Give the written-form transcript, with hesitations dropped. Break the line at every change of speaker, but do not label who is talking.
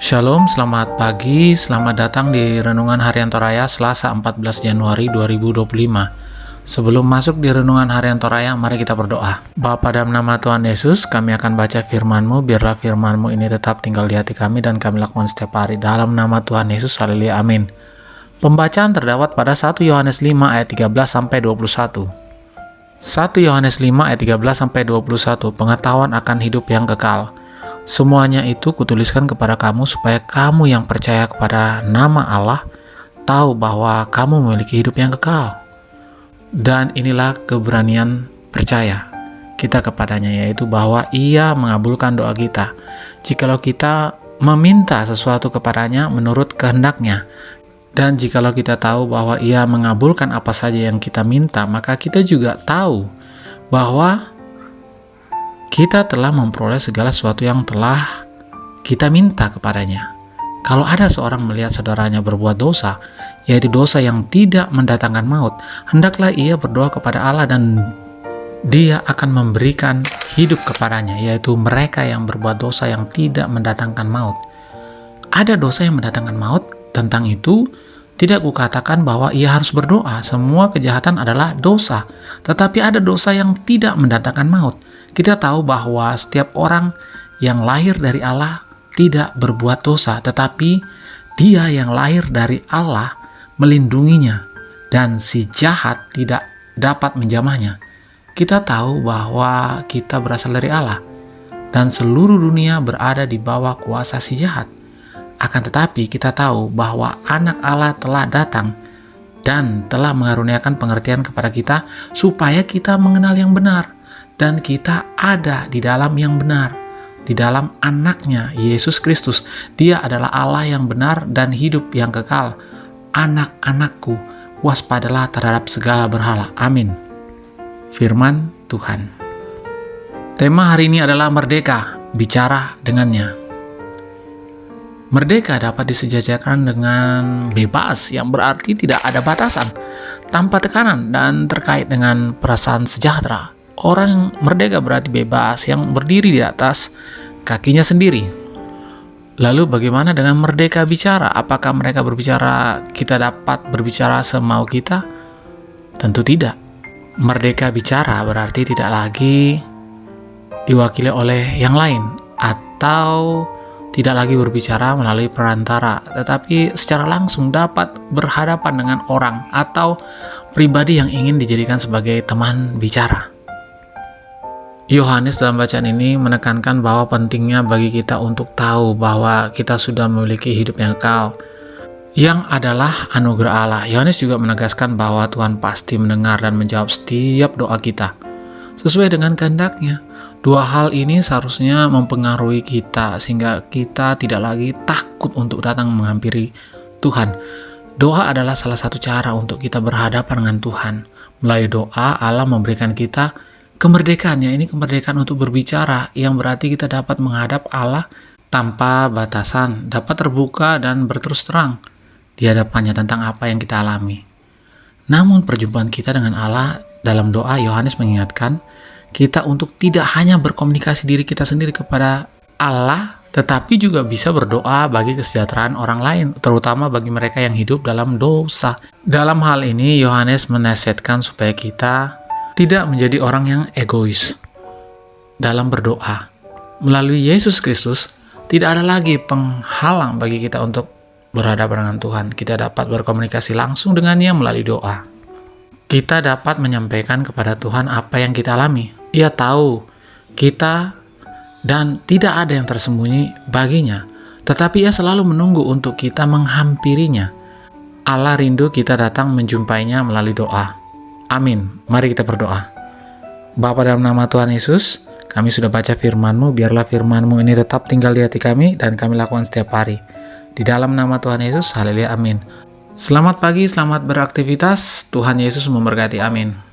Shalom, selamat pagi, selamat datang di Renungan Harian Toraya Selasa 14 Januari 2025. Sebelum masuk di Renungan Harian Toraya, mari kita berdoa. Bapa, dalam nama Tuhan Yesus, kami akan baca firman-Mu, biarlah firman-Mu ini tetap tinggal di hati kami dan kami lakukan setiap hari. Dalam nama Tuhan Yesus, haleluya, amin. Pembacaan terdapat pada 1 Yohanes 5 ayat 13-21. 1 Yohanes 5 ayat 13-21, pengetahuan akan hidup yang kekal. Semuanya itu kutuliskan kepada kamu supaya kamu yang percaya kepada nama Allah tahu bahwa kamu memiliki hidup yang kekal. Dan inilah keberanian percaya kita kepadanya, yaitu bahwa Ia mengabulkan doa kita jikalau kita meminta sesuatu kepadanya menurut kehendak-Nya. Dan jikalau kita tahu bahwa Ia mengabulkan apa saja yang kita minta, maka kita juga tahu bahwa kita telah memperoleh segala sesuatu yang telah kita minta kepadanya. Kalau ada seorang melihat saudaranya berbuat dosa, yaitu dosa yang tidak mendatangkan maut, hendaklah ia berdoa kepada Allah dan Dia akan memberikan hidup kepadanya, yaitu mereka yang berbuat dosa yang tidak mendatangkan maut. Ada dosa yang mendatangkan maut, tentang itu tidak kukatakan bahwa ia harus berdoa. Semua kejahatan adalah dosa, tetapi ada dosa yang tidak mendatangkan maut. Kita tahu bahwa setiap orang yang lahir dari Allah tidak berbuat dosa, tetapi Dia yang lahir dari Allah melindunginya dan si jahat tidak dapat menjamahnya. Kita tahu bahwa kita berasal dari Allah dan seluruh dunia berada di bawah kuasa si jahat. Akan tetapi kita tahu bahwa anak Allah telah datang dan telah mengaruniakan pengertian kepada kita supaya kita mengenal yang benar. Dan kita ada di dalam yang benar, di dalam anaknya, Yesus Kristus. Dia adalah Allah yang benar dan hidup yang kekal. Anak-anakku, waspadalah terhadap segala berhala. Amin. Firman Tuhan. Tema hari ini adalah merdeka, bicara dengannya. Merdeka dapat disejajarkan dengan bebas, yang berarti tidak ada batasan, tanpa tekanan dan terkait dengan perasaan sejahtera. Orang yang merdeka berarti bebas, yang berdiri di atas kakinya sendiri. Lalu bagaimana dengan merdeka bicara? Apakah mereka berbicara, kita dapat berbicara semau kita? Tentu tidak. Merdeka bicara berarti tidak lagi diwakili oleh yang lain, atau tidak lagi berbicara melalui perantara, tetapi secara langsung dapat berhadapan dengan orang atau pribadi yang ingin dijadikan sebagai teman bicara. Yohanes dalam bacaan ini menekankan bahwa pentingnya bagi kita untuk tahu bahwa kita sudah memiliki hidup yang kekal, yang adalah anugerah Allah. Yohanes juga menegaskan bahwa Tuhan pasti mendengar dan menjawab setiap doa kita sesuai dengan kehendak-Nya. Dua hal ini seharusnya mempengaruhi kita sehingga kita tidak lagi takut untuk datang menghampiri Tuhan. Doa adalah salah satu cara untuk kita berhadapan dengan Tuhan. Melalui doa, Allah memberikan kita kemerdekaannya. Ini kemerdekaan untuk berbicara, yang berarti kita dapat menghadap Allah tanpa batasan, dapat terbuka dan berterus terang di hadapannya tentang apa yang kita alami. Namun perjumpaan kita dengan Allah dalam doa, Yohanes mengingatkan kita untuk tidak hanya berkomunikasi diri kita sendiri kepada Allah, tetapi juga bisa berdoa bagi kesejahteraan orang lain, terutama bagi mereka yang hidup dalam dosa. Dalam hal ini, Yohanes menasihatkan supaya kita tidak menjadi orang yang egois dalam berdoa. Melalui Yesus Kristus, tidak ada lagi penghalang bagi kita untuk berhadapan dengan Tuhan. Kita dapat berkomunikasi langsung dengannya melalui doa. Kita dapat menyampaikan kepada Tuhan apa yang kita alami. Ia tahu kita dan tidak ada yang tersembunyi baginya, tetapi Ia selalu menunggu untuk kita menghampirinya. Allah rindu kita datang menjumpainya melalui doa. Amin. Mari kita berdoa. Bapa, dalam nama Tuhan Yesus, kami sudah baca firman-Mu, biarlah firman-Mu ini tetap tinggal di hati kami dan kami lakukan setiap hari. Di dalam nama Tuhan Yesus, haleluya, amin. Selamat pagi, selamat beraktivitas. Tuhan Yesus memberkati, amin.